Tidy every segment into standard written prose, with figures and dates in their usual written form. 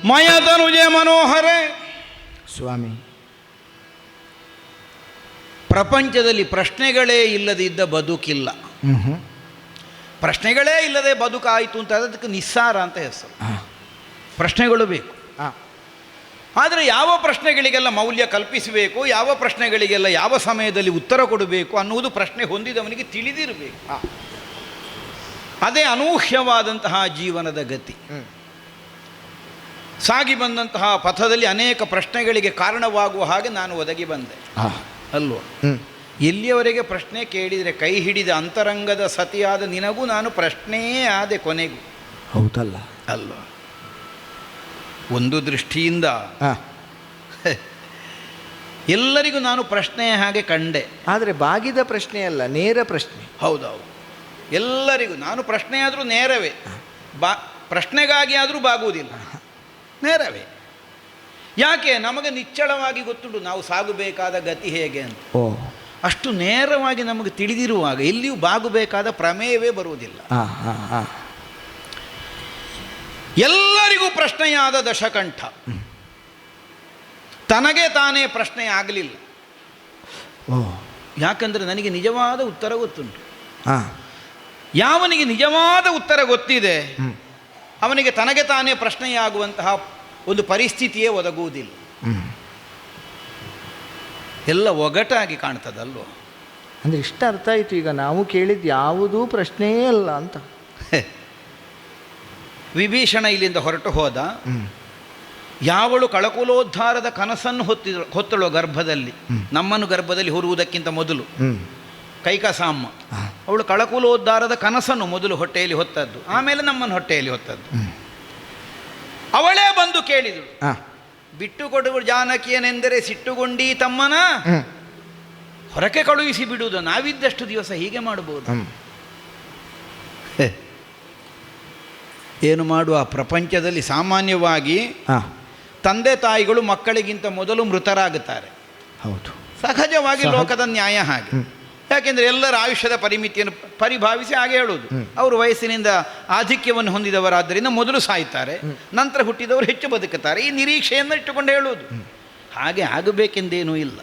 ಮಯತನುಜೆ ಮನೋಹರೇ. ಸ್ವಾಮಿ, ಪ್ರಪಂಚದಲ್ಲಿ ಪ್ರಶ್ನೆಗಳೇ ಇಲ್ಲದಿದ್ದ ಬದುಕಿಲ್ಲ. ಪ್ರಶ್ನೆಗಳೇ ಇಲ್ಲದೆ ಬದುಕಾಯಿತು ಅಂತ ಅದಕ್ಕೆ ನಿಸ್ಸಾರ ಅಂತ ಹೆಸರು. ಪ್ರಶ್ನೆಗಳು ಬೇಕು. ಆದರೆ ಯಾವ ಪ್ರಶ್ನೆಗಳಿಗೆಲ್ಲ ಮೌಲ್ಯ ಕಲ್ಪಿಸಬೇಕು, ಯಾವ ಪ್ರಶ್ನೆಗಳಿಗೆಲ್ಲ ಯಾವ ಸಮಯದಲ್ಲಿ ಉತ್ತರ ಕೊಡಬೇಕು ಅನ್ನುವುದು ಪ್ರಶ್ನೆ ಹೊಂದಿದವನಿಗೆ ತಿಳಿದಿರಬೇಕು. ಅದೇ ಅನೂಹ್ಯವಾದಂತಹ ಜೀವನದ ಗತಿ. ಸಾಗಿ ಬಂದಂತಹ ಪಥದಲ್ಲಿ ಅನೇಕ ಪ್ರಶ್ನೆಗಳಿಗೆ ಕಾರಣವಾಗುವ ಹಾಗೆ ನಾನು ಒದಗಿ ಬಂದೆ ಅಲ್ವ. ಎಲ್ಲಿಯವರೆಗೆ ಪ್ರಶ್ನೆ ಕೇಳಿದರೆ ಕೈ ಹಿಡಿದ ಅಂತರಂಗದ ಸತಿಯಾದ ನಿನಗೂ ನಾನು ಪ್ರಶ್ನೆಯೇ ಆದೆ ಕೊನೆಗೂ. ಹೌದಲ್ಲ ಅಲ್ವ. ಒಂದು ದೃಷ್ಟಿಯಿಂದ ಎಲ್ಲರಿಗೂ ನಾನು ಪ್ರಶ್ನೆಯ ಹಾಗೆ ಕಂಡೆ. ಆದರೆ ಬಾಗಿದ ಪ್ರಶ್ನೆ ಅಲ್ಲ, ನೇರ ಪ್ರಶ್ನೆ. ಹೌದೌದು, ಎಲ್ಲರಿಗೂ ನಾನು ಪ್ರಶ್ನೆ ಆದರೂ ನೇರವೇ. ಪ್ರಶ್ನೆಗಾಗಿ ಆದರೂ ಬಾಗುವುದಿಲ್ಲ, ನೇರವೇ. ಯಾಕೆ? ನಮಗೆ ನಿಚ್ಚಳವಾಗಿ ಗೊತ್ತುಂಟು ನಾವು ಸಾಗಬೇಕಾದ ಗತಿ ಹೇಗೆ ಅಂತ. ಅಷ್ಟು ನೇರವಾಗಿ ನಮಗೆ ತಿಳಿದಿರುವಾಗ ಎಲ್ಲಿಯೂ ಬಾಗಬೇಕಾದ ಪ್ರಮೇಯವೇ ಬರುವುದಿಲ್ಲ. ಎಲ್ಲರಿಗೂ ಪ್ರಶ್ನೆಯಾದ ದಶಕಂಠ ತನಗೆ ತಾನೇ ಪ್ರಶ್ನೆ ಆಗಲಿಲ್ಲ. ಯಾಕಂದರೆ ನನಗೆ ನಿಜವಾದ ಉತ್ತರ ಗೊತ್ತುಂಟು. ಯಾವನಿಗೆ ನಿಜವಾದ ಉತ್ತರ ಗೊತ್ತಿದೆ ಅವನಿಗೆ ತನಗೆ ತಾನೇ ಪ್ರಶ್ನೆಯಾಗುವಂತಹ ಒಂದು ಪರಿಸ್ಥಿತಿಯೇ ಒದಗುವುದಿಲ್ಲ. ಎಲ್ಲ ಒಗಟಾಗಿ ಕಾಣ್ತದಲ್ವ. ಅಂದರೆ ಇಷ್ಟ ಅರ್ಥ ಆಯಿತು. ಈಗ ನಾವು ಕೇಳಿದ್ದು ಯಾವುದೂ ಪ್ರಶ್ನೆಯೇ ಅಲ್ಲ ಅಂತ. ವಿಭೀಷಣ ಇಲ್ಲಿಂದ ಹೊರಟು ಹೋದ. ಯಾವಳು ಕಳಕುಲೋದ್ಧಾರದ ಕನಸನ್ನು ಹೊತ್ತಳು ಗರ್ಭದಲ್ಲಿ, ನಮ್ಮನ್ನು ಗರ್ಭದಲ್ಲಿ ಹೊರುವುದಕ್ಕಿಂತ ಮೊದಲು ಕೈಕಸಾಮ್ಮ, ಅವಳು ಕಳಕುಲೋದ್ಧಾರದ ಕನಸನ್ನು ಮೊದಲು ಹೊಟ್ಟೆಯಲ್ಲಿ ಹೊತ್ತದ್ದು, ಆಮೇಲೆ ನಮ್ಮನ್ನು ಹೊಟ್ಟೆಯಲ್ಲಿ ಹೊತ್ತದ್ದು. ಅವಳೇ ಬಂದು ಕೇಳಿದಳು, ಬಿಟ್ಟು ಕೊಡು ಜಾನಕಿಯನೆಂದರೆ ಸಿಟ್ಟುಗೊಂಡಿ ತಮ್ಮನ ಹೊರಕ್ಕೆ ಕಳುಹಿಸಿ ಬಿಡುವುದು, ನಾವಿದ್ದಷ್ಟು ದಿವಸ ಹೀಗೆ ಮಾಡಬಹುದು. ಏನು ಮಾಡುವ, ಪ್ರಪಂಚದಲ್ಲಿ ಸಾಮಾನ್ಯವಾಗಿ ತಂದೆ ತಾಯಿಗಳು ಮಕ್ಕಳಿಗಿಂತ ಮೊದಲು ಮೃತರಾಗುತ್ತಾರೆ. ಹೌದು, ಸಹಜವಾಗಿ ಲೋಕದ ನ್ಯಾಯ ಹಾಗೆ. ಯಾಕೆಂದರೆ ಎಲ್ಲರ ಆಯುಷ್ಯದ ಪರಿಮಿತಿಯನ್ನು ಪರಿಭಾವಿಸಿ ಹಾಗೆ ಹೇಳುವುದು. ಅವರು ವಯಸ್ಸಿನಿಂದ ಆಧಿಕ್ಯವನ್ನು ಹೊಂದಿದವರಾದ್ದರಿಂದ ಮೊದಲು ಸಾಯ್ತಾರೆ, ನಂತರ ಹುಟ್ಟಿದವರು ಹೆಚ್ಚು ಬದುಕುತ್ತಾರೆ, ಈ ನಿರೀಕ್ಷೆಯನ್ನು ಇಟ್ಟುಕೊಂಡು ಹೇಳುವುದು. ಹಾಗೆ ಆಗಬೇಕೆಂದೇನೂ ಇಲ್ಲ.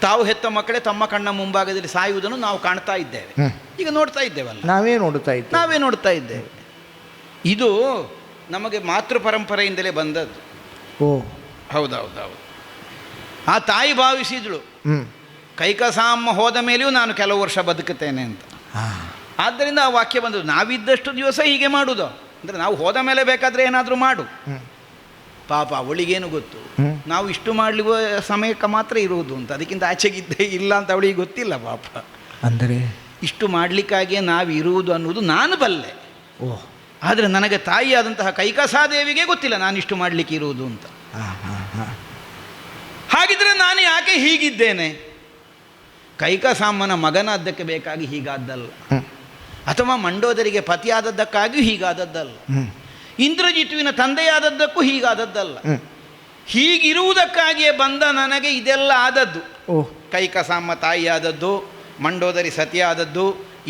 ತಾವು ಹೆತ್ತ ಮಕ್ಕಳೇ ತಮ್ಮ ಕಣ್ಣ ಮುಂಭಾಗದಲ್ಲಿ ಸಾಯುವುದನ್ನು ನಾವು ಕಾಣ್ತಾ ಇದ್ದೇವೆ, ಈಗ ನೋಡ್ತಾ ಇದ್ದೇವಲ್ಲ, ನಾವೇ ನೋಡ್ತಾ ಇದ್ದೇವೆ. ಇದು ನಮಗೆ ಮಾತೃ ಪರಂಪರೆಯಿಂದಲೇ ಬಂದದ್ದು. ಹೌದೌದೌದು. ಆ ತಾಯಿ ಭಾವಿಸಿದಳು ಕೈಕಸಾಮ್ಮ ಹೋದ ಮೇಲೆಯೂ ನಾನು ಕೆಲವು ವರ್ಷ ಬದುಕುತ್ತೇನೆ ಅಂತ. ಆದ್ದರಿಂದ ಆ ವಾಕ್ಯ ಬಂದದ್ದು, ನಾವಿದ್ದಷ್ಟು ದಿವಸ ಹೀಗೆ ಮಾಡುವುದು ಅಂದರೆ ನಾವು ಹೋದ ಮೇಲೆ ಬೇಕಾದರೆ ಏನಾದರೂ ಮಾಡು. ಪಾಪ ಅವಳಿಗೇನು ಗೊತ್ತು ನಾವು ಇಷ್ಟು ಮಾಡಲಿವ ಸಮಯಕ್ಕೆ ಮಾತ್ರ ಇರುವುದು ಅಂತ, ಅದಕ್ಕಿಂತ ಆಚೆಗಿದ್ದೇ ಇಲ್ಲ ಅಂತ ಅವಳಿಗೆ ಗೊತ್ತಿಲ್ಲ ಪಾಪ. ಅಂದರೆ ಇಷ್ಟು ಮಾಡಲಿಕ್ಕಾಗಿಯೇ ನಾವು ಇರುವುದು ಅನ್ನೋದು ನಾನು ಬಲ್ಲೆ. ಆದರೆ ನನಗೆ ತಾಯಿಯಾದಂತಹ ಕೈಕಸಾದೇವಿಗೆ ಗೊತ್ತಿಲ್ಲ ನಾನು ಇಷ್ಟು ಮಾಡಲಿಕ್ಕೆ ಇರುವುದು ಅಂತ. ಹಾಗಿದ್ರೆ ನಾನು ಯಾಕೆ ಹೀಗಿದ್ದೇನೆ? ಕೈಕಸಾಮನ ಮಗನಾದ್ದಕ್ಕೆ ಬೇಕಾಗಿ ಹೀಗಾದ್ದಲ್ಲ, ಅಥವಾ ಮಂಡೋದರಿಗೆ ಪತಿಯಾದದ್ದಕ್ಕಾಗಿಯೂ ಹೀಗಾದದ್ದಲ್ಲ, ಇಂದ್ರಜಿತುವಿನ ತಂದೆಯಾದದ್ದಕ್ಕೂ ಹೀಗಾದದ್ದಲ್ಲ. ಹೀಗಿರುವುದಕ್ಕಾಗಿಯೇ ಬಂದ ನನಗೆ ಇದೆಲ್ಲ ಆದದ್ದು. ಕೈಕಸಾಮ ತಾಯಿಯಾದದ್ದು, ಮಂಡೋದರಿ ಸತಿಯಾದದ್ದು,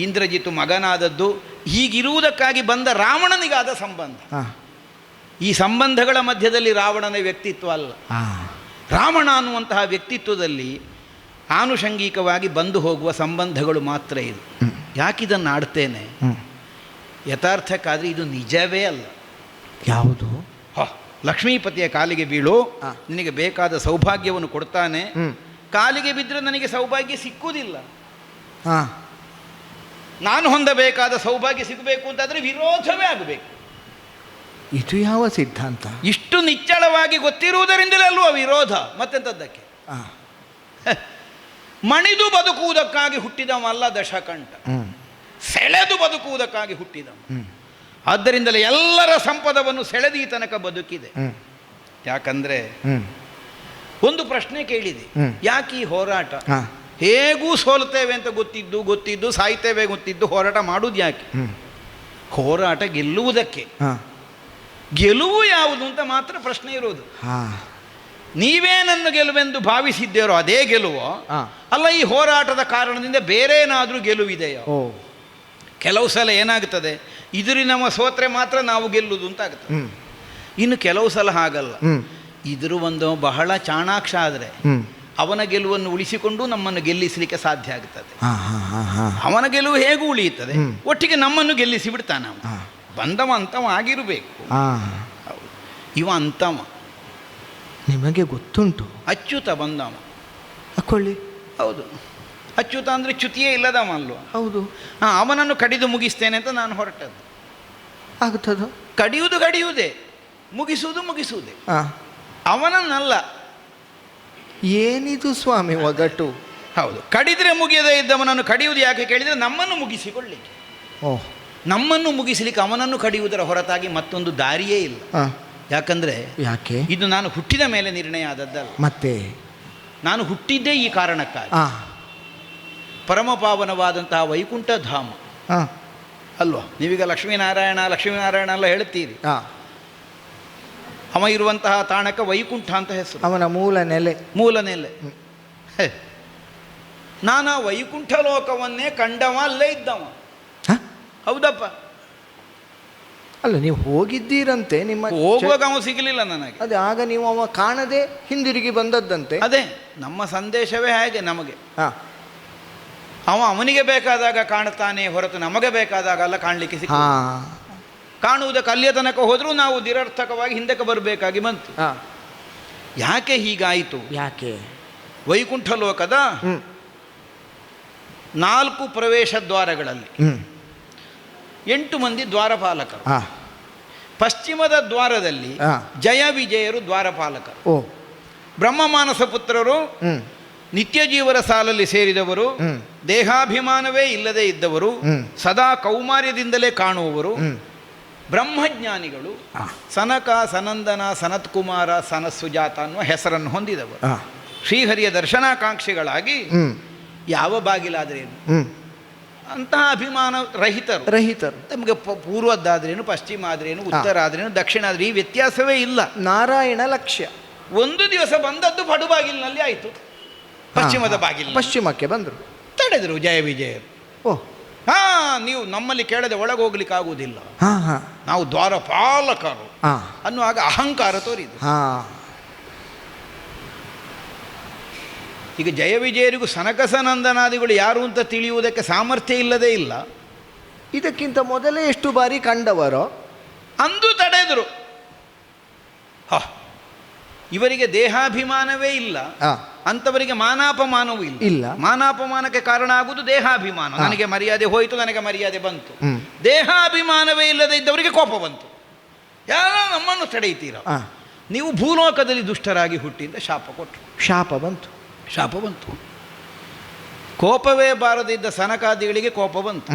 ಇಂದ್ರಜಿತು ಮಗನಾದದ್ದು, ಹೀಗಿರುವುದಕ್ಕಾಗಿ ಬಂದ ರಾವಣನಿಗಾದ ಸಂಬಂಧ. ಈ ಸಂಬಂಧಗಳ ಮಧ್ಯದಲ್ಲಿ ರಾವಣನ ವ್ಯಕ್ತಿತ್ವ ಅಲ್ಲ. ರಾವಣ ಅನ್ನುವಂತಹ ವ್ಯಕ್ತಿತ್ವದಲ್ಲಿ ಆನುಷಂಗಿಕವಾಗಿ ಬಂದು ಹೋಗುವ ಸಂಬಂಧಗಳು ಮಾತ್ರ ಇದು. ಯಾಕಿದನ್ನು ಆಡ್ತೇನೆ? ಯಥಾರ್ಥಕ್ಕಾದರೆ ಇದು ನಿಜವೇ ಅಲ್ಲ. ಯಾವುದು? ಲಕ್ಷ್ಮೀಪತಿಯ ಕಾಲಿಗೆ ಬೀಳು, ನಿನಗೆ ಬೇಕಾದ ಸೌಭಾಗ್ಯವನ್ನು ಕೊಡ್ತಾನೆ. ಕಾಲಿಗೆ ಬಿದ್ದರೆ ನನಗೆ ಸೌಭಾಗ್ಯ ಸಿಕ್ಕುವುದಿಲ್ಲ. ನಾನು ಹೊಂದಬೇಕಾದ ಸೌಭಾಗ್ಯ ಸಿಗಬೇಕು ಅಂತಾದರೆ ವಿರೋಧವೇ ಆಗಬೇಕು. ಇದು ಯಾವ ಸಿದ್ಧಾಂತ? ಇಷ್ಟು ನಿಚ್ಚಳವಾಗಿ ಗೊತ್ತಿರುವುದರಿಂದಲೇ ಅಲ್ವ ವಿರೋಧ, ಮತ್ತೆಂಥದ್ದಕ್ಕೆ? ಮಣಿದು ಬದುಕುವುದಕ್ಕಾಗಿ ಹುಟ್ಟಿದವಲ್ಲ ದಶಕಂಠ, ಸೆಳೆದು ಬದುಕುವುದಕ್ಕಾಗಿ ಹುಟ್ಟಿದವ. ಆದ್ದರಿಂದಲೇ ಎಲ್ಲರ ಸಂಪದವನ್ನು ಸೆಳೆದಿ ತನಕ ಬದುಕಿದೆ. ಯಾಕಂದ್ರೆ ಒಂದು ಪ್ರಶ್ನೆ ಕೇಳಿದೆ, ಯಾಕೆ ಈ ಹೋರಾಟ? ಹೇಗೂ ಸೋಲ್ತೇವೆ ಅಂತ ಗೊತ್ತಿದ್ದು ಸಾಯ್ತೇವೆ ಗೊತ್ತಿದ್ದು ಹೋರಾಟ ಮಾಡುವುದು ಯಾಕೆ? ಹೋರಾಟ ಗೆಲ್ಲುವುದಕ್ಕೆ. ಗೆಲುವು ಯಾವುದು ಅಂತ ಮಾತ್ರ ಪ್ರಶ್ನೆ ಇರೋದು. ನೀವೇನನ್ನು ಗೆಲುವೆಂದು ಭಾವಿಸಿದ್ದೇರೋ ಅದೇ ಗೆಲುವೋ, ಅಲ್ಲ ಈ ಹೋರಾಟದ ಕಾರಣದಿಂದ ಬೇರೆ ಏನಾದರೂ ಗೆಲುವಿದೆಯೋ? ಕೆಲವು ಸಲ ಏನಾಗ್ತದೆ, ನಮ್ಮ ಸೋತ್ರೆ ಮಾತ್ರ ನಾವು ಗೆಲ್ಲುವುದು ಅಂತ ಆಗುತ್ತದೆ. ಇನ್ನು ಕೆಲವು ಸಲ ಹಾಗಲ್ಲ, ಒಂದು ಬಹಳ ಚಾಣಾಕ್ಷ ಆದರೆ ಅವನ ಗೆಲುವನ್ನು ಉಳಿಸಿಕೊಂಡು ನಮ್ಮನ್ನು ಗೆಲ್ಲಿಸಲಿಕ್ಕೆ ಸಾಧ್ಯ ಆಗುತ್ತದೆ. ಅವನ ಗೆಲುವು ಹೇಗೂ ಉಳಿಯುತ್ತದೆ, ಒಟ್ಟಿಗೆ ನಮ್ಮನ್ನು ಗೆಲ್ಲಿಸಿ ಬಿಡ್ತಾನೆ. ಅವನು ಬಂದವ ಅಂತವ ಆಗಿರಬೇಕು. ಇವ ಅಂತವ, ನಿಮಗೆ ಗೊತ್ತುಂಟು. ಅಚ್ಯುತ ಬಂದವ, ಹಾಕೊಳ್ಳಿ. ಹೌದು, ಅಚ್ಯುತ ಅಂದರೆ ಚ್ಯುತಿಯೇ ಇಲ್ಲದವ ಅಲ್ವ? ಹೌದು. ಅವನನ್ನು ಕಡಿದು ಮುಗಿಸ್ತೇನೆ ಅಂತ ನಾನು ಹೊರಟದ್ದು. ಆಗ್ತದ? ಕಡಿಯುವುದೇ, ಮುಗಿಸುವುದೇ. ಅವನನ್ನಲ್ಲ. ಏನಿದು ಸ್ವಾಮಿ ಒಗಟು? ಹೌದು, ಕಡಿದ್ರೆ ಮುಗಿಯದೇ ಇದ್ದವನನ್ನು ಕಡಿಯುವುದು ಯಾಕೆ ಕೇಳಿದರೆ ನಮ್ಮನ್ನು ಮುಗಿಸಿಕೊಳ್ಳಿಕ್ಕೆ. ನಮ್ಮನ್ನು ಮುಗಿಸಲಿಕ್ಕೆ ಅವನನ್ನು ಕಡಿಯುವುದರ ಹೊರತಾಗಿ ಮತ್ತೊಂದು ದಾರಿಯೇ ಇಲ್ಲ. ಯಾಕೆ ಇದು ನಾನು ಹುಟ್ಟಿದ ಮೇಲೆ ನಿರ್ಣಯ ಆದದ್ದಲ್ಲ. ಮತ್ತೆ ನಾನು ಹುಟ್ಟಿದ್ದೇ ಈ ಕಾರಣಕ್ಕಾಗಿ. ಪರಮಪಾವನವಾದಂತಹ ವೈಕುಂಠ ಧಾಮ ಅಲ್ವಾ? ನೀವೀಗ ಲಕ್ಷ್ಮೀನಾರಾಯಣ ಎಲ್ಲ ಹೇಳ್ತೀರಿ. ಅವ ಇರುವಂತಹ ತಾಣಕ್ಕೆ ವೈಕುಂಠ ಅಂತ ಹೆಸರು. ಅವನ ಮೂಲ ನೆಲೆ. ನಾನು ವೈಕುಂಠ ಲೋಕವನ್ನೇ ಕಂಡವ, ಅಲ್ಲೇ ಇದ್ದವ. ಹೌದಪ್ಪ. ಅಲ್ಲ, ನೀವು ಹೋಗಿದ್ದೀರಂತೆ. ನಿಮ್ಮ ಹೋಗುವಾಗ ಅವ ಸಿಗಲಿಲ್ಲ ನನಗೆ. ಅದೇ, ಆಗ ನೀವು ಅವ ಕಾಣದೆ ಹಿಂದಿರುಗಿ ಬಂದದ್ದಂತೆ. ಅದೇ ನಮ್ಮ ಸಂದೇಶವೇ ಹೇಗೆ ನಮಗೆ. ಅವನಿಗೆ ಬೇಕಾದಾಗ ಕಾಣುತ್ತಾನೆ ಹೊರತು ನಮಗೆ ಬೇಕಾದಾಗ ಅಲ್ಲ ಕಾಣಲಿಕ್ಕೆ ಸಿಕ್ಕ. ಕಾಣುವುದಕ್ಕೆ ಅಲ್ಲಿಯ ತನಕ ಹೋದರೂ ನಾವು ನಿರರ್ಥಕವಾಗಿ ಹಿಂದಕ್ಕೆ ಬರಬೇಕಾಗಿ ಬಂತು. ಯಾಕೆ ಹೀಗಾಯಿತು? ಯಾಕೆ? ವೈಕುಂಠ ಲೋಕದ 4 ಪ್ರವೇಶ ದ್ವಾರಗಳಲ್ಲಿ 8 ಮಂದಿ ದ್ವಾರಪಾಲಕರು. ಪಶ್ಚಿಮದ ದ್ವಾರದಲ್ಲಿ ಜಯ ವಿಜಯರು ದ್ವಾರಪಾಲಕರು. ಬ್ರಹ್ಮಮಾನಸ ಪುತ್ರರು ನಿತ್ಯ ಜೀವರ ಸಾಲಲ್ಲಿ ಸೇರಿದವರು, ದೇಹಾಭಿಮಾನವೇ ಇಲ್ಲದೆ ಇದ್ದವರು, ಸದಾ ಕೌಮಾರ್ಯದಿಂದಲೇ ಕಾಣುವವರು, ಬ್ರಹ್ಮಜ್ಞಾನಿಗಳು, ಸನಕ, ಸನಂದನ, ಸನತ್ಕುಮಾರ, ಸನತ್ಸುಜಾತ ಅನ್ನುವ ಹೆಸರನ್ನು ಹೊಂದಿದವರು. ಶ್ರೀಹರಿಯ ದರ್ಶನಾಕಾಂಕ್ಷಿಗಳಾಗಿ ಯಾವ ಬಾಗಿಲಾದ್ರೇನು ಅಂತಹ ಅಭಿಮಾನ ರಹಿತರು. ನಮಗೆ ಪೂರ್ವದ್ದಾದ್ರೇನು, ಪಶ್ಚಿಮ ಆದ್ರೇನು, ಉತ್ತರ ಆದ್ರೇನು, ದಕ್ಷಿಣ ಆದ್ರೆ ಈ ವ್ಯತ್ಯಾಸವೇ ಇಲ್ಲ. ನಾರಾಯಣ ಲಕ್ಷ್ಯ. ಒಂದು ದಿವಸ ಬಂದದ್ದು ಪಡುಬಾಗಿಲಿನಲ್ಲಿ ಆಯಿತು. ಪಶ್ಚಿಮದ ಬಾಗಿಲು ಪಶ್ಚಿಮಕ್ಕೆ ಬಂದರು, ತಡೆದರು ಜಯ ವಿಜಯರು. ನೀವು ನಮ್ಮಲ್ಲಿ ಕೇಳದೆ ಒಳಗೆ ಹೋಗ್ಲಿಕ್ಕೆ ಆಗುವುದಿಲ್ಲ, ನಾವು ದ್ವಾರಪಾಲಕರು ಅನ್ನುವಾಗ ಅಹಂಕಾರ ತೋರಿದ್ರು. ಈಗ ಜಯ ವಿಜಯರಿಗೂ ಸನಕಸನಂದನಾದಿಗಳು ಯಾರು ಅಂತ ತಿಳಿಯುವುದಕ್ಕೆ ಸಾಮರ್ಥ್ಯ ಇಲ್ಲದೇ ಇಲ್ಲ. ಇದಕ್ಕಿಂತ ಮೊದಲೇ ಎಷ್ಟು ಬಾರಿ ಕಂಡವರೋ ಅಂದು ತಡೆದರು. ಇವರಿಗೆ ದೇಹಾಭಿಮಾನವೇ ಇಲ್ಲ, ಅಂಥವರಿಗೆ ಮಾನಾಪಮಾನವೂ ಇಲ್ಲ. ಮಾನಾಪಮಾನಕ್ಕೆ ಕಾರಣ ಆಗುವುದು ದೇಹಾಭಿಮಾನ. ನನಗೆ ಮರ್ಯಾದೆ ಹೋಯಿತು, ನನಗೆ ಮರ್ಯಾದೆ ಬಂತು. ದೇಹಾಭಿಮಾನವೇ ಇಲ್ಲದೆ ಇದ್ದವರಿಗೆ ಕೋಪ ಬಂತು. ಯಾರೋ ನಮ್ಮನ್ನು ತಡೆಯುತ್ತೀರ, ನೀವು ಭೂಲೋಕದಲ್ಲಿ ದುಷ್ಟರಾಗಿ ಹುಟ್ಟಿದ್ದ ಶಾಪ ಕೊಟ್ಟರು. ಶಾಪ ಬಂತು. ಕೋಪವೇ ಬಾರದಿದ್ದ ಸನಕಾದಿಗಳಿಗೆ ಕೋಪ ಬಂತು.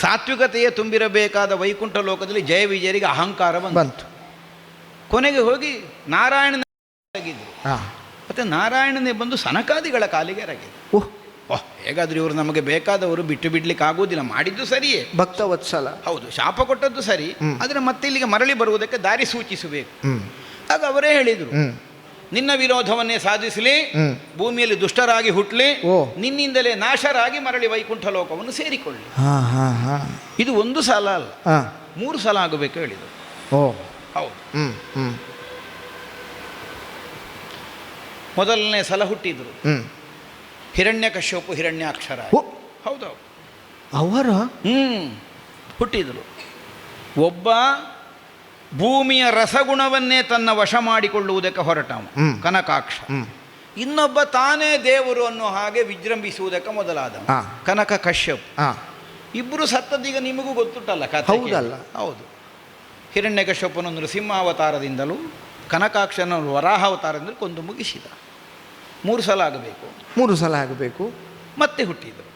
ಸಾತ್ವಿಕತೆಯೇ ತುಂಬಿರಬೇಕಾದ ವೈಕುಂಠ ಲೋಕದಲ್ಲಿ ಜಯ ವಿಜಯರಿಗೆ ಅಹಂಕಾರ ಬಂತು. ಕೊನೆಗೆ ಹೋಗಿ ನಾರಾಯಣನ ಮತ್ತೆ ನಾರಾಯಣನೇ ಬಂದು ಸನಕಾದಿಗಳ ಕಾಲಿಗೆ ಎರಗಿದ್ರು. ಓಹ್, ಹೇಗಾದ್ರೂ ಇವರು ನಮಗೆ ಬೇಕಾದವರು ಬಿಟ್ಟು ಬಿಡ್ಲಿಕ್ಕೆ ಆಗುವುದಿಲ್ಲ, ಮಾಡಿದ್ದು ಸರಿಯೇ, ಭಕ್ತವತ್ಸಲ. ಹೌದು, ಶಾಪ ಕೊಟ್ಟದ್ದು ಸರಿ, ಆದರೆ ಮತ್ತೆ ಇಲ್ಲಿಗೆ ಮರಳಿ ಬರುವುದಕ್ಕೆ ದಾರಿ ಸೂಚಿಸಬೇಕು. ಆಗ ಅವರೇ ಹೇಳಿದರು, ನಿನ್ನ ವಿರೋಧವನ್ನೇ ಸಾಧಿಸಲಿ, ಭೂಮಿಯಲ್ಲಿ ದುಷ್ಟರಾಗಿ ಹುಟ್ಟಲಿ, ನಿನ್ನಿಂದಲೇ ನಾಶರಾಗಿ ಮರಳಿ ವೈಕುಂಠ ಲೋಕವನ್ನು ಸೇರಿಕೊಳ್ಳಿ. ಇದು ಒಂದು ಸಲ ಅಲ್ಲ, 3 ಸಲ ಆಗಬೇಕು ಹೇಳಿದರು. ಹೌದು. ಮೊದಲನೇ ಸಲ ಹುಟ್ಟಿದ್ರು ಹಿರಣ್ಯಕಶ್ಯಪು ಹಿರಣ್ಯಾಕ್ಷರ. ಹೌದೌದು, ಅವರ ಹುಟ್ಟಿದರು. ಒಬ್ಬ ಭೂಮಿಯ ರಸಗುಣವನ್ನೇ ತನ್ನ ವಶ ಮಾಡಿಕೊಳ್ಳುವುದಕ್ಕೆ ಹೊರಟವ ಕನಕಾಕ್ಷ. ಇನ್ನೊಬ್ಬ ತಾನೇ ದೇವರು ಅನ್ನೋ ಹಾಗೆ ವಿಜೃಂಭಿಸುವುದಕ್ಕೆ ಮೊದಲಾದ ಕನಕ ಕಶ್ಯಪ್. ಇಬ್ಬರು ಸತ್ತದೀಗ ನಿಮಗೂ ಗೊತ್ತುಂಟಲ್ಲ ಕಥೆ. ಹೌದಲ್ಲ? ಹೌದು. ಹಿರಣ್ಯಕಶ್ಯಪನು ನೃಸಿಂಹಾವತಾರದಿಂದಲೂ ಕನಕಾಕ್ಷನ ವರಾಹಾವತಾರದಿಂದಲೂ ಕೊಂದು ಮುಗಿಸಿದ. 3 ಸಲ ಆಗಬೇಕು. 3 ಸಲ ಆಗಬೇಕು. ಮತ್ತೆ ಹುಟ್ಟಿದರು.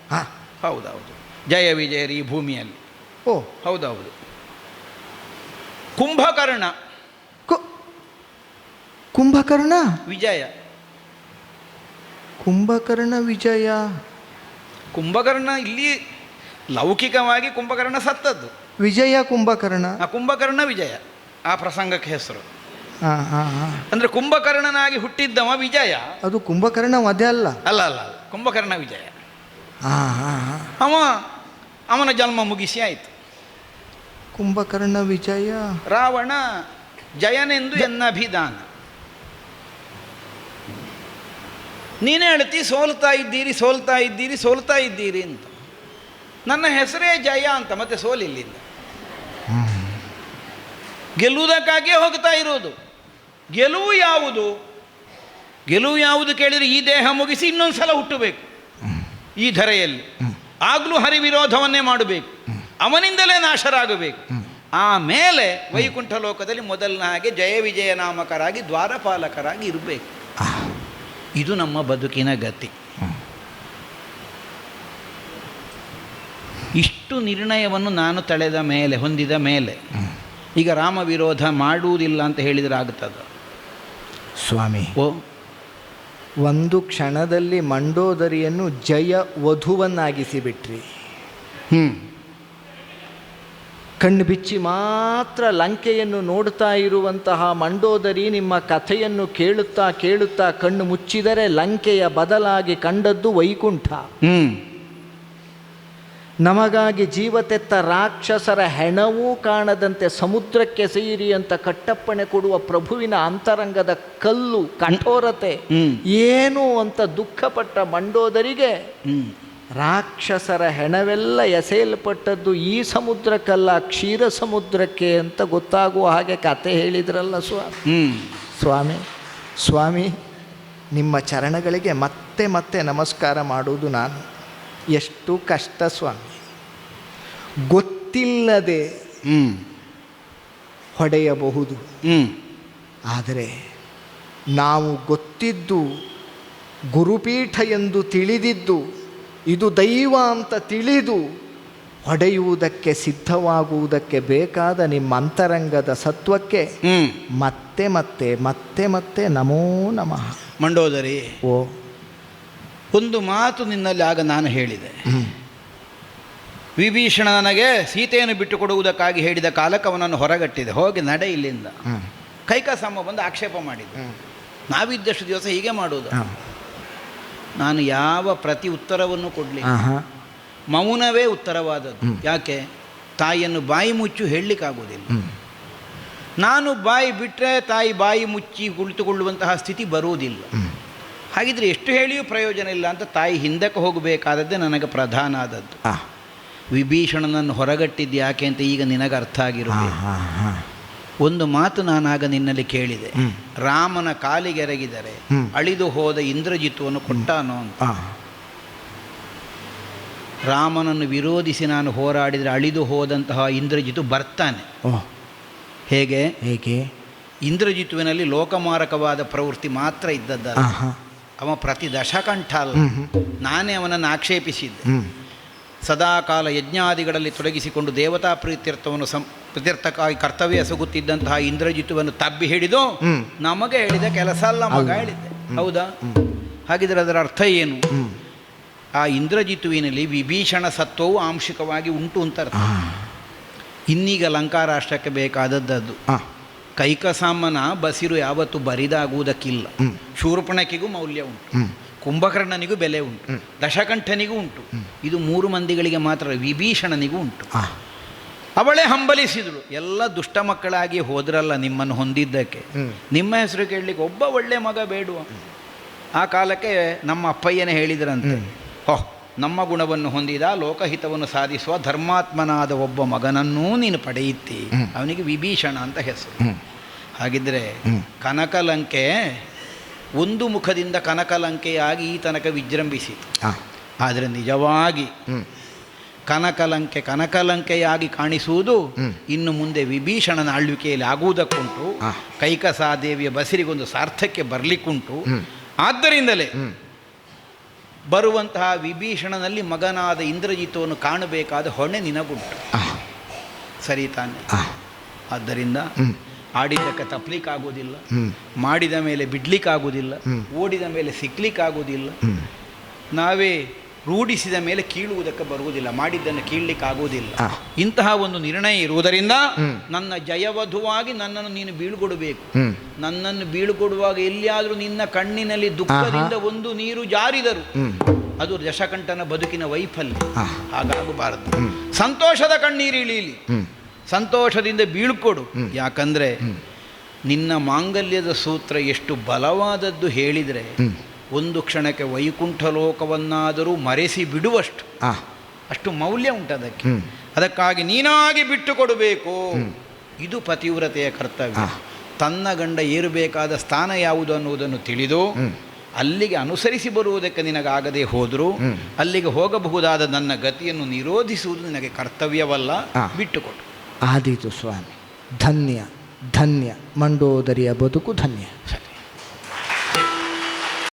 ಹೌದೌದು, ಜಯ ವಿಜಯರಿ ಈ ಭೂಮಿಯಲ್ಲಿ. ಹೌದೌದು. ಕುಂಭಕರ್ಣ. ಕುಂಭಕರ್ಣ ವಿಜಯ. ಕುಂಭಕರ್ಣ ವಿಜಯ. ಕುಂಭಕರ್ಣ ಇಲ್ಲಿ ಲೌಕಿಕವಾಗಿ ಕುಂಭಕರ್ಣ ಸತ್ತದ್ದು. ವಿಜಯ ಕುಂಭಕರ್ಣ. ಕುಂಭಕರ್ಣ ವಿಜಯ ಆ ಪ್ರಸಂಗಕ್ಕೆ ಹೆಸರು. ಅಂದ್ರೆ ಕುಂಭಕರ್ಣನಾಗಿ ಹುಟ್ಟಿದ್ದವ ವಿಜಯ. ಅದು ಕುಂಭಕರ್ಣ ಅದೇ ಅಲ್ಲ? ಅಲ್ಲ ಅಲ್ಲ, ಕುಂಭಕರ್ಣ ವಿಜಯ. ಅವನ ಜನ್ಮ ಮುಗಿಸಿ ಆಯಿತು. ಕುಂಭಕರ್ಣ ವಿಜಯ. ರಾವಣ ಜಯನೆಂದು ಎನ್ನ ಅಭಿದಾನ. ನೀನೇ ಹೇಳ್ತಿ ಸೋಲ್ತಾ ಇದ್ದೀರಿ ಸೋಲ್ತಾ ಇದ್ದೀರಿ ಸೋಲ್ತಾ ಇದ್ದೀರಿ ಅಂತ. ನನ್ನ ಹೆಸರೇ ಜಯ ಅಂತ, ಮತ್ತೆ ಸೋಲಿಲ್ಲಿಂದ. ಗೆಲ್ಲುವುದಕ್ಕಾಗಿಯೇ ಹೋಗ್ತಾ ಇರೋದು. ಗೆಲುವು ಯಾವುದು? ಗೆಲುವು ಯಾವುದು ಕೇಳಿದರೆ ಈ ದೇಹ ಮುಗಿಸಿ ಇನ್ನೊಂದು ಸಲ ಹುಟ್ಟಬೇಕು ಈ ಧರೆಯಲ್ಲಿ. ಆಗಲೂ ಹರಿವಿರೋಧವನ್ನೇ ಮಾಡಬೇಕು, ಅವನಿಂದಲೇ ನಾಶರಾಗಬೇಕು. ಆಮೇಲೆ ವೈಕುಂಠ ಲೋಕದಲ್ಲಿ ಮೊದಲನ ಹಾಗೆ ಜಯ ವಿಜಯ ನಾಮಕರಾಗಿ ದ್ವಾರಪಾಲಕರಾಗಿ ಇರಬೇಕು. ಇದು ನಮ್ಮ ಬದುಕಿನ ಗತಿ. ಇಷ್ಟು ನಿರ್ಣಯವನ್ನು ನಾನು ತಳೆದ ಮೇಲೆ, ಹೊಂದಿದ ಮೇಲೆ, ಈಗ ರಾಮ ವಿರೋಧ ಮಾಡುವುದಿಲ್ಲ ಅಂತ ಹೇಳಿದರೆ ಆಗುತ್ತದ? ಸ್ವಾಮಿ, ಒಂದು ಕ್ಷಣದಲ್ಲಿ ಮಂಡೋದರಿಯನ್ನು ಜಯ ವಧುವನ್ನಾಗಿಸಿಬಿಟ್ರಿ. ಕಣ್ಣು ಬಿಚ್ಚಿ ಮಾತ್ರ ಲಂಕೆಯನ್ನು ನೋಡ್ತಾ ಇರುವಂತಹ ಮಂಡೋದರಿ ನಿಮ್ಮ ಕಥೆಯನ್ನು ಕೇಳುತ್ತಾ ಕೇಳುತ್ತಾ ಕಣ್ಣು ಮುಚ್ಚಿದರೆ ಲಂಕೆಯ ಬದಲಾಗಿ ಕಂಡದ್ದು ವೈಕುಂಠ. ನಮಗಾಗಿ ಜೀವತೆತ್ತ ರಾಕ್ಷಸರ ಹೆಣವೂ ಕಾಣದಂತೆ ಸಮುದ್ರಕ್ಕೆ ಸೇರಿ ಅಂತ ಕಟ್ಟಪ್ಪಣೆ ಕೊಡುವ ಪ್ರಭುವಿನ ಅಂತರಂಗದ ಕಲ್ಲು ಕಠೋರತೆ ಏನು ಅಂತ ದುಃಖಪಟ್ಟ ಮಂಡೋದರಿಗೆ ರಾಕ್ಷಸರ ಹೆಣವೆಲ್ಲ ಎಸೆಯಲ್ಪಟ್ಟದ್ದು ಈ ಸಮುದ್ರಕ್ಕಲ್ಲ, ಕ್ಷೀರ ಸಮುದ್ರಕ್ಕೆ ಅಂತ ಗೊತ್ತಾಗುವ ಹಾಗೆ ಕತೆ ಹೇಳಿದ್ರಲ್ಲ ಸ್ವಾಮಿ. ಸ್ವಾಮಿ, ನಿಮ್ಮ ಚರಣಗಳಿಗೆ ಮತ್ತೆ ಮತ್ತೆ ನಮಸ್ಕಾರ ಮಾಡುವುದು ನಾನು. ಎಷ್ಟು ಕಷ್ಟ ಸ್ವಾಮಿ. ಗೊತ್ತಿಲ್ಲದೆ ಹೊಡೆಯಬಹುದು, ಆದರೆ ನಾವು ಗೊತ್ತಿದ್ದು ಗುರುಪೀಠ ಎಂದು ತಿಳಿದಿದ್ದು ಇದು ದೈವ ಅಂತ ತಿಳಿದು ಹೊಡೆಯುವುದಕ್ಕೆ ಸಿದ್ಧವಾಗುವುದಕ್ಕೆ ಬೇಕಾದ ನಿಮ್ಮ ಅಂತರಂಗದ ಸತ್ವಕ್ಕೆ ಮತ್ತೆ ಮತ್ತೆ ಮತ್ತೆ ಮತ್ತೆ ನಮೋ ನಮಃ. ಮಂಡೋದರಿ, ಒಂದು ಮಾತು ನಿನ್ನಲ್ಲಿ ಆಗ ನಾನು ಹೇಳಿದೆ. ವಿಭೀಷಣ ನನಗೆ ಸೀತೆಯನ್ನು ಬಿಟ್ಟು ಕೊಡುವುದಕ್ಕಾಗಿ ಹೇಳಿದ ಕಾಲಕ್ಕೆ ಅವನನ್ನು ಹೊರಗಟ್ಟಿದೆ, ಹೋಗಿ ನಡೆ ಇಲ್ಲಿಂದ. ಕೈಕಸಮ್ಮ ಬಂದು ಆಕ್ಷೇಪ ಮಾಡಿದ್ದು, ನಾವಿದ್ದಷ್ಟು ದಿವಸ ಹೀಗೆ ಮಾಡುವುದು. ನಾನು ಯಾವ ಪ್ರತಿ ಉತ್ತರವನ್ನು ಕೊಡಲಿ, ಮೌನವೇ ಉತ್ತರವಾದದ್ದು. ಯಾಕೆ? ತಾಯಿಯನ್ನು ಬಾಯಿ ಮುಚ್ಚು ಹೇಳಲಿಕ್ಕಾಗೋದಿಲ್ಲ. ನಾನು ಬಾಯಿ ಬಿಟ್ಟರೆ ತಾಯಿ ಬಾಯಿ ಮುಚ್ಚಿ ಕುಳಿತುಕೊಳ್ಳುವಂತಹ ಸ್ಥಿತಿ ಬರುವುದಿಲ್ಲ. ಹಾಗಿದ್ರೆ ಎಷ್ಟು ಹೇಳಿಯೂ ಪ್ರಯೋಜನ ಇಲ್ಲ ಅಂತ ತಾಯಿ ಹಿಂದಕ್ಕೆ ಹೋಗಬೇಕಾದದ್ದೇ ನನಗೆ ಪ್ರಧಾನ ಆದದ್ದು. ವಿಭೀಷಣನನ್ನು ಹೊರಗಟ್ಟಿದ್ದು ಯಾಕೆ ಅಂತ ಈಗ ನಿನಗೆ ಅರ್ಥ ಆಗಿರಬೇಕು. ಒಂದು ಮಾತು ನಾನಾಗ ನಿನ್ನಲ್ಲಿ ಕೇಳಿದೆ, ರಾಮನ ಕಾಲಿಗೆರಗಿದರೆ ಅಳಿದು ಹೋದ ಇಂದ್ರಜಿತ್ತುವನ್ನು ಕೊಟ್ಟಾನೋ ಅಂತ. ರಾಮನನ್ನು ವಿರೋಧಿಸಿ ನಾನು ಹೋರಾಡಿದರೆ ಅಳಿದು ಹೋದಂತಹ ಇಂದ್ರಜಿತು ಬರ್ತಾನೆ. ಹೇಗೆ? ಇಂದ್ರಜಿತ್ತುವಿನಲ್ಲಿ ಲೋಕಮಾರಕವಾದ ಪ್ರವೃತ್ತಿ ಮಾತ್ರ ಇದ್ದದ್ದಲ್ಲ, ಅವ ಪ್ರತಿ ದಶಕಂಠ ಅಲ್ಲ. ನಾನೇ ಅವನನ್ನು ಆಕ್ಷೇಪಿಸಿದ್ದೆ. ಸದಾಕಾಲ ಯಜ್ಞಾದಿಗಳಲ್ಲಿ ತೊಡಗಿಸಿಕೊಂಡು ದೇವತಾ ಪ್ರೀತ್ಯರ್ಥಕ್ಕಾಗಿ ಕರ್ತವ್ಯ ಎಸಗುತ್ತಿದ್ದಂತಹ ಇಂದ್ರಜಿತ್ತುವನ್ನು ತಬ್ಬಿ ಹಿಡಿದು ನಮಗೆ ಹೇಳಿದ ಕೆಲಸ ಅಲ್ಲ ಮಗ ಹೇಳಿದ್ದೆ. ಹೌದಾ? ಹಾಗಿದ್ರೆ ಅದರ ಅರ್ಥ ಏನು? ಆ ಇಂದ್ರಜಿತುವಿನಲ್ಲಿ ವಿಭೀಷಣ ಸತ್ವವು ಆಂಶಿಕವಾಗಿ ಉಂಟು ಅಂತ ಅರ್ಥ. ಇನ್ನೀಗ ಲಂಕಾರಾಷ್ಟ್ರಕ್ಕೆ ಬೇಕಾದದ್ದು ಕೈಕಸಾಮನ ಬಸಿರು ಯಾವತ್ತು ಬರಿದಾಗುವುದಕ್ಕಿಲ್ಲ. ಶೂರ್ಪಣಕಿಗೂ ಮೌಲ್ಯ ಉಂಟು, ಕುಂಭಕರ್ಣನಿಗೂ ಬೆಲೆ ಉಂಟು, ದಶಕಂಠನಿಗೂ ಉಂಟು. ಇದು 3 ಮಂದಿಗಳಿಗೆ ಮಾತ್ರ, ವಿಭೀಷಣನಿಗೂ ಉಂಟು. ಅವಳೇ ಹಂಬಲಿಸಿದಳು, ಎಲ್ಲ ದುಷ್ಟ ಮಕ್ಕಳಾಗಿ ಹೋದ್ರಲ್ಲ ನಿಮ್ಮನ್ನು ಹೊಂದಿದ್ದಕ್ಕೆ, ನಿಮ್ಮ ಹೆಸರು ಕೇಳಲಿಕ್ಕೆ ಒಬ್ಬ ಒಳ್ಳೆ ಮಗ ಬೇಡುವ. ಆ ಕಾಲಕ್ಕೆ ನಮ್ಮ ಅಪ್ಪಯ್ಯನೇ ಹೇಳಿದ್ರಂತೆ, ನಮ್ಮ ಗುಣವನ್ನು ಹೊಂದಿದ ಲೋಕಹಿತವನ್ನು ಸಾಧಿಸುವ ಧರ್ಮಾತ್ಮನಾದ ಒಬ್ಬ ಮಗನನ್ನೂ ನೀನು ಪಡೆಯುತ್ತಿ, ಅವನಿಗೆ ವಿಭೀಷಣ ಅಂತ ಹೆಸರು. ಹಾಗಿದ್ರೆ ಕನಕಲಂಕೆ ಒಂದು ಮುಖದಿಂದ ಕನಕಲಂಕೆಯಾಗಿ ಈ ತನಕ ವಿಜೃಂಭಿಸಿತು. ಆದರೆ ನಿಜವಾಗಿ ಕನಕಲಂಕೆಯಾಗಿ ಕಾಣಿಸುವುದು ಇನ್ನು ಮುಂದೆ ವಿಭೀಷಣನ ಆಳ್ವಿಕೆಯಲ್ಲಿ ಆಗುವುದಕ್ಕುಂಟು. ಕೈಕಸಾದೇವಿಯ ಬಸಿರಿಗೊಂದು ಸಾರ್ಥಕ್ಯ ಬರಲಿಕ್ಕುಂಟು. ಆದ್ದರಿಂದಲೇ ಬರುವಂತಹ ವಿಭೀಷಣನಲ್ಲಿ ಮಗನಾದ ಇಂದ್ರಜಿತವನ್ನು ಕಾಣಬೇಕಾದ ಹೊಣೆ ನಿನಗುಂಟು. ಸರಿ ತಾನೆ? ಆದ್ದರಿಂದ ಆಡಿದ್ದಕ್ಕೆ ತಪ್ಪಲಿಕ್ಕಾಗೋದಿಲ್ಲ, ಮಾಡಿದ ಮೇಲೆ ಬಿಡ್ಲಿಕ್ಕಾಗೋದಿಲ್ಲ, ಓಡಿದ ಮೇಲೆ ಸಿಕ್ಲಿಕ್ಕಾಗೋದಿಲ್ಲ, ನಾವೇ ರೂಢಿಸಿದ ಮೇಲೆ ಕೀಳುವುದಕ್ಕೆ ಬರುವುದಿಲ್ಲ, ಮಾಡಿದ್ದನ್ನು ಕೀಳಲಿಕ್ಕಾಗೋದಿಲ್ಲ. ಇಂತಹ ಒಂದು ನಿರ್ಣಯ ಇರುವುದರಿಂದ ನನ್ನ ಜಯವಧುವಾಗಿ ನನ್ನನ್ನು ನೀನು ಬೀಳ್ಕೊಡಬೇಕು. ನನ್ನನ್ನು ಬೀಳ್ಕೊಡುವಾಗ ಎಲ್ಲಿಯಾದರೂ ನಿನ್ನ ಕಣ್ಣಿನಲ್ಲಿ ದುಃಖದಿಂದ ಒಂದು ನೀರು ಜಾರಿದರು ಅದು ದಶಕಂಠನ ಬದುಕಿನ ವೈಫಲ್ಯ. ಹಾಗಾಗಬಾರದು. ಸಂತೋಷದ ಕಣ್ಣೀರು ಇಳೀಲಿ, ಸಂತೋಷದಿಂದ ಬೀಳ್ಕೊಡು. ಯಾಕಂದರೆ ನಿನ್ನ ಮಾಂಗಲ್ಯದ ಸೂತ್ರ ಎಷ್ಟು ಬಲವಾದದ್ದು ಹೇಳಿದರೆ ಒಂದು ಕ್ಷಣಕ್ಕೆ ವೈಕುಂಠ ಲೋಕವನ್ನಾದರೂ ಮರೆಸಿ ಬಿಡುವಷ್ಟು ಅಷ್ಟು ಮೌಲ್ಯ ಉಂಟದಕ್ಕೆ. ಅದಕ್ಕಾಗಿ ನೀನಾಗಿ ಬಿಟ್ಟು ಕೊಡಬೇಕು. ಇದು ಪತಿವ್ರತೆಯ ಕರ್ತವ್ಯ. ತನ್ನ ಗಂಡ ಏರಬೇಕಾದ ಸ್ಥಾನ ಯಾವುದು ಅನ್ನುವುದನ್ನು ತಿಳಿದು ಅಲ್ಲಿಗೆ ಅನುಸರಿಸಿ ಬರುವುದಕ್ಕೆ ನಿನಗಾಗದೆ ಹೋದರೂ ಅಲ್ಲಿಗೆ ಹೋಗಬಹುದಾದ ನನ್ನ ಗತಿಯನ್ನು ನಿರೋಧಿಸುವುದು ನಿನಗೆ ಕರ್ತವ್ಯವಲ್ಲ. ಬಿಟ್ಟುಕೊಡು. ಆದೀತು ಸ್ವಾಮಿ. ಧನ್ಯ ಧನ್ಯ ಮಂಡೋದರಿಯ ಬದುಕು ಧನ್ಯ.